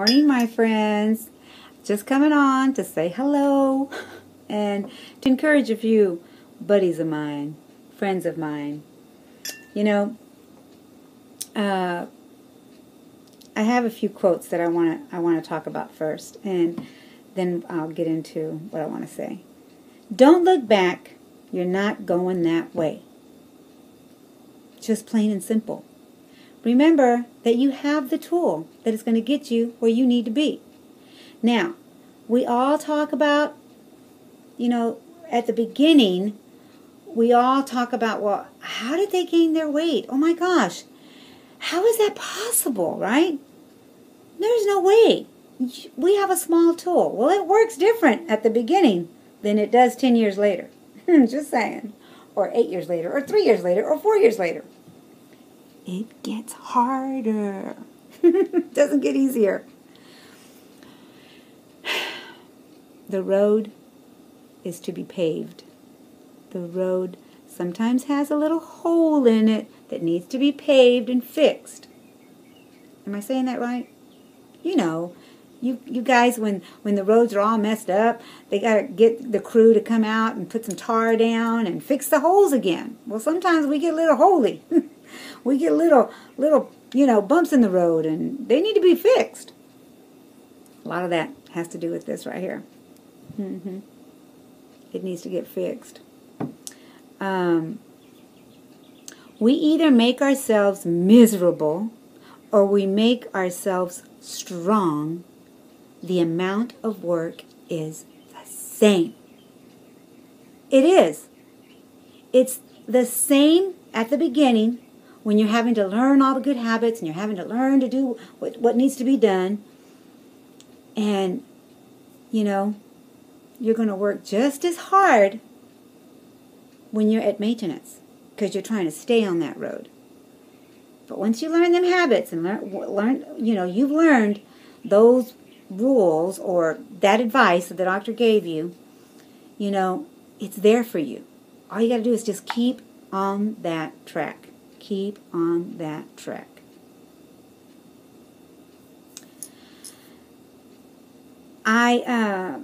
Morning, my friends. Just coming on to say hello and to encourage a few buddies of mine, friends of mine. You know, I have a few quotes that I want to talk about first, and then I'll get into what I want to say. Don't look back. You're not going that way. Just plain and simple. Remember that you have the tool that is going to get you where you need to be. Now, we all talk about, at the beginning, we all talk about, well, how did they gain their weight? Oh my gosh, how is that possible, right? There's no way. We have a small tool. Well, it works different at the beginning than it does 10 years later. Just saying. Or 8 years later, or 3 years later, or 4 years later. It gets harder. It doesn't get easier. The road is to be paved. The road sometimes has a little hole in it that needs to be paved and fixed. Am I saying that right? You know, you guys, when the roads are all messed up, they got to get the crew to come out and put some tar down and fix the holes again. Well, sometimes we get a little holy. We get little bumps in the road, and they need to be fixed. A lot of that has to do with this right here. It needs to get fixed. We either make ourselves miserable or we make ourselves strong. The amount of work is the same. It is. It's the same at the beginning when you're having to learn all the good habits and you're having to learn to do what needs to be done. And, you're going to work just as hard when you're at maintenance because you're trying to stay on that road. But once you learn them habits and learn, you've learned those rules or that advice that the doctor gave you, it's there for you. All you got to do is just keep on that track. Keep on that track. I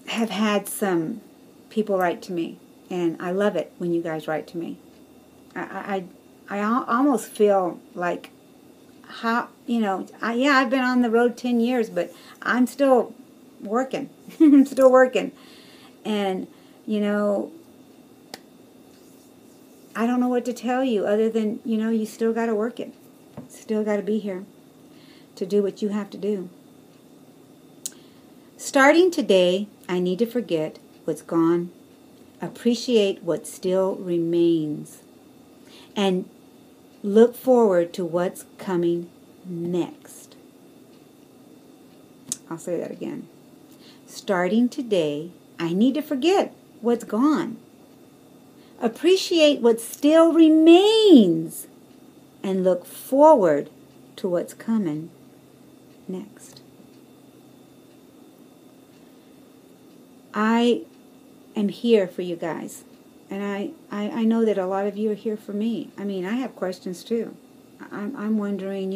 have had some people write to me, and I love it when you guys write to me. I almost feel like, I've been on the road 10 years, but I'm still working. I'm still working. And, I don't know what to tell you other than, you still got to work it. Still got to be here to do what you have to do. Starting today, I need to forget what's gone, appreciate what still remains, and look forward to what's coming next. I'll say that again. Starting today, I need to forget what's gone, appreciate what still remains, and look forward to what's coming next. I am here for you guys, and I know that a lot of you are here for me. I mean, I have questions too. I'm wondering,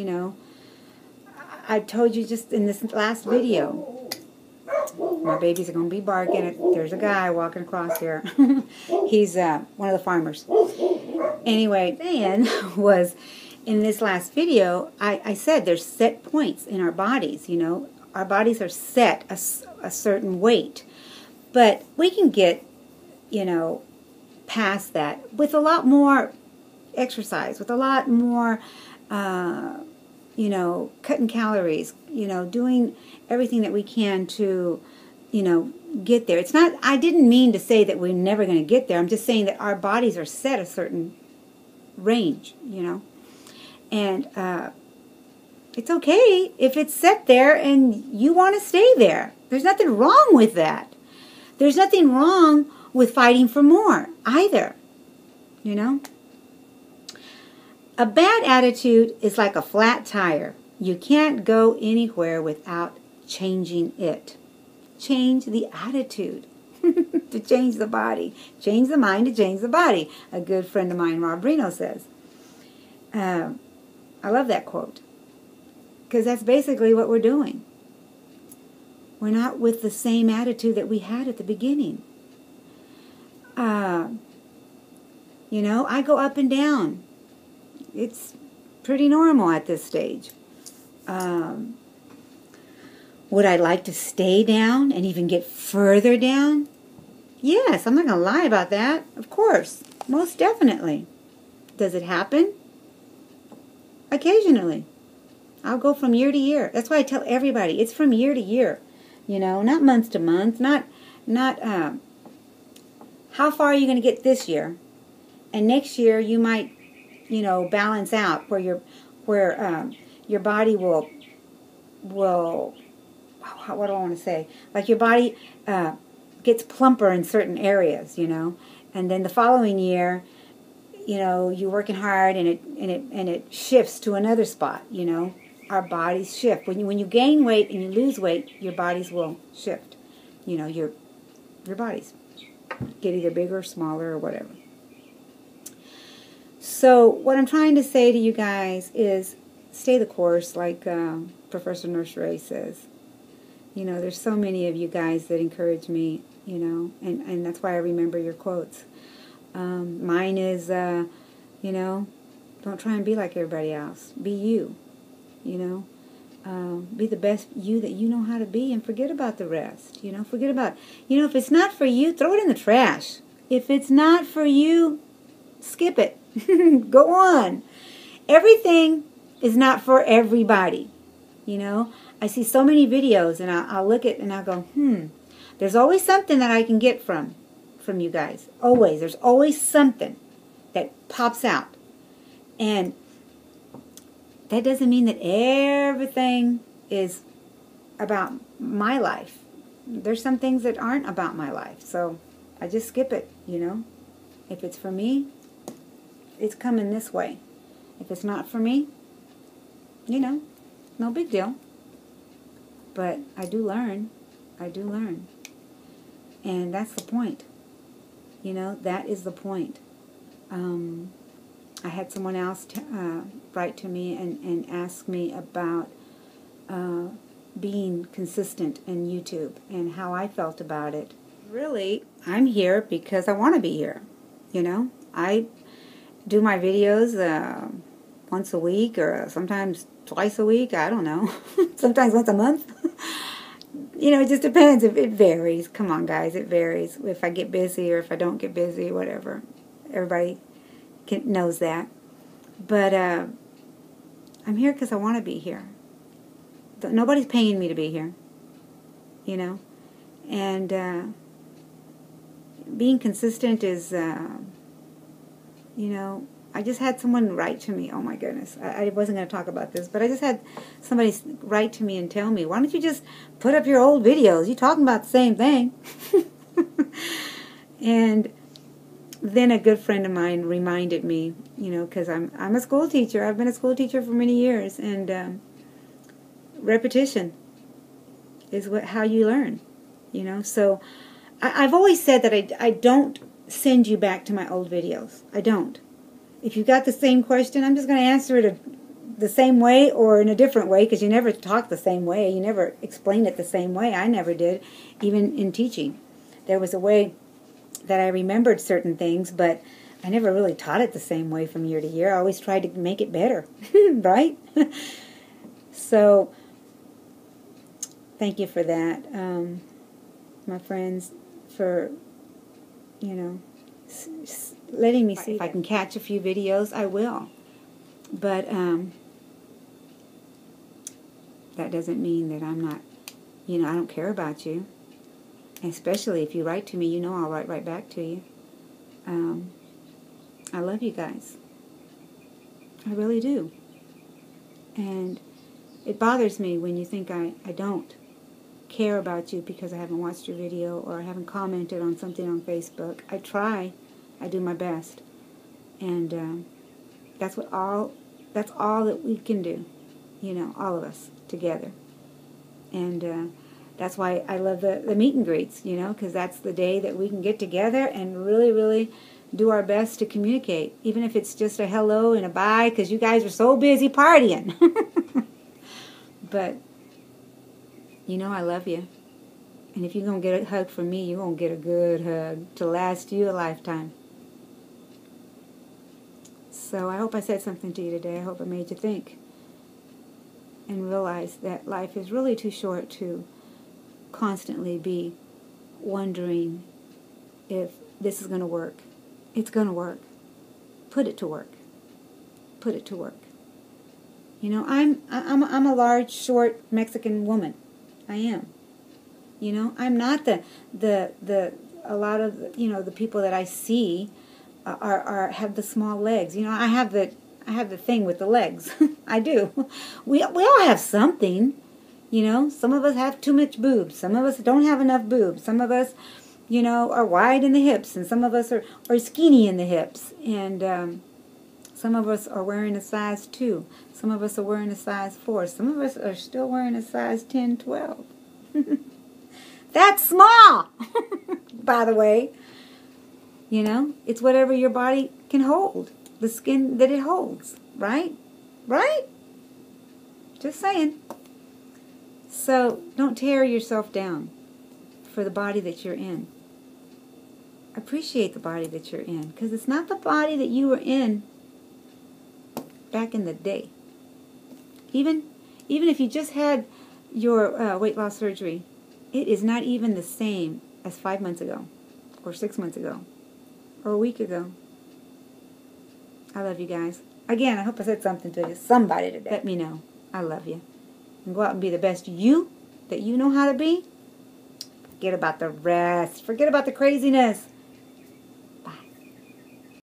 I told you just in this last video, my babies are going to be barking. There's a guy walking across here. He's one of the farmers. Anyway, Dan was, in this last video, I said there's set points in our bodies, Our bodies are set a certain weight. But we can get, past that with a lot more exercise, with a lot more, cutting calories, doing everything that we can to, get there. It's not, I didn't mean to say that we're never going to get there. I'm just saying that our bodies are set a certain range, And it's okay if it's set there and you want to stay there. There's nothing wrong with that. There's nothing wrong with fighting for more either, A bad attitude is like a flat tire. You can't go anywhere without changing it. Change the attitude to change the body. Change the mind to change the body. A good friend of mine, Rob Brino, says. I love that quote. Because that's basically what we're doing. We're not with the same attitude that we had at the beginning. You know, I go up and down. It's pretty normal at this stage. Would I like to stay down and even get further down? Yes, I'm not going to lie about that. Of course. Most definitely. Does it happen? Occasionally. I'll go from year to year. That's why I tell everybody, it's from year to year. You know, not month to month. Not how far are you going to get this year? And next year you might, you know, balance out where your body will, what do I want to say? Like your body gets plumper in certain areas, you know. And then the following year, you know, you're working hard and it shifts to another spot, you know. Our bodies shift. When you gain weight and you lose weight, your bodies will shift. You know, your bodies get either bigger or smaller or whatever. So what I'm trying to say to you guys is stay the course, like Professor Nurse Ray says. You know, there's so many of you guys that encourage me, you know, and that's why I remember your quotes. Mine is, you know, don't try and be like everybody else. Be you, you know. Be the best you that you know how to be and forget about the rest, you know. Forget about, you know, if it's not for you, throw it in the trash. If it's not for you, skip it. Go on. Everything is not for everybody, you know. I see so many videos and I'll look at and I'll go, there's always something that I can get from you guys. Always. There's always something that pops out. And that doesn't mean that everything is about my life. There's some things that aren't about my life. So I just skip it, you know. If it's for me, it's coming this way. If it's not for me, you know, no big deal. But I do learn. I do learn. And that's the point. You know, that is the point. I had someone else write to me and ask me about being consistent in YouTube and how I felt about it. Really, I'm here because I want to be here. You know, I do my videos once a week or sometimes twice a week. I don't know. Sometimes once a month. You know, it just depends. It varies. Come on, guys. It varies. If I get busy or if I don't get busy, whatever. Everybody knows that. But I'm here because I want to be here. Nobody's paying me to be here. You know? And being consistent is, you know, I just had someone write to me. Oh, my goodness. I wasn't going to talk about this, but I just had somebody write to me and tell me, why don't you just put up your old videos? You're talking about the same thing. And then a good friend of mine reminded me, you know, because I'm a school teacher. I've been a school teacher for many years. And repetition is how you learn, you know. So I've always said that I don't send you back to my old videos. I don't. If you got the same question, I'm just going to answer it the same way or in a different way, because you never talk the same way. You never explain it the same way. I never did, even in teaching. There was a way that I remembered certain things, but I never really taught it the same way from year to year. I always tried to make it better, right? So, thank you for that, my friends, for, you know, letting me see. If I can catch a few videos, I will. But that doesn't mean that I'm not, you know, I don't care about you. Especially if you write to me, you know I'll write right back to you. I love you guys. I really do. And it bothers me when you think I don't care about you because I haven't watched your video or I haven't commented on something on Facebook. I try. I do my best. And that's all that we can do. You know, all of us together. And that's why I love the meet and greets, you know, because that's the day that we can get together and really, really do our best to communicate, even if it's just a hello and a bye, because you guys are so busy partying. But, you know I love you. And if you're going to get a hug from me, you're going to get a good hug to last you a lifetime. So I hope I said something to you today. I hope I made you think and realize that life is really too short to constantly be wondering if this is going to work. It's going to work. Put it to work. Put it to work. You know, I'm a large, short Mexican woman. I am. You know, I'm not a lot of the people that I see have the small legs. You know, I have the thing with the legs. I do. We all have something. You know, some of us have too much boobs. Some of us don't have enough boobs. Some of us, are wide in the hips, and some of us are skinny in the hips, and some of us are wearing a size 2. Some of us are wearing a size 4. Some of us are still wearing a size 10, 12. That's small, by the way. You know, it's whatever your body can hold, the skin that it holds, right? Right? Just saying. So don't tear yourself down for the body that you're in. Appreciate the body that you're in, because it's not the body that you were in back in the day. Even if you just had your weight loss surgery, it is not even the same as 5 months ago, or 6 months ago, or a week ago. I love you guys. Again, I hope I said something to you. Somebody today. Let me know. I love you. And go out and be the best you that you know how to be. Forget about the rest. Forget about the craziness.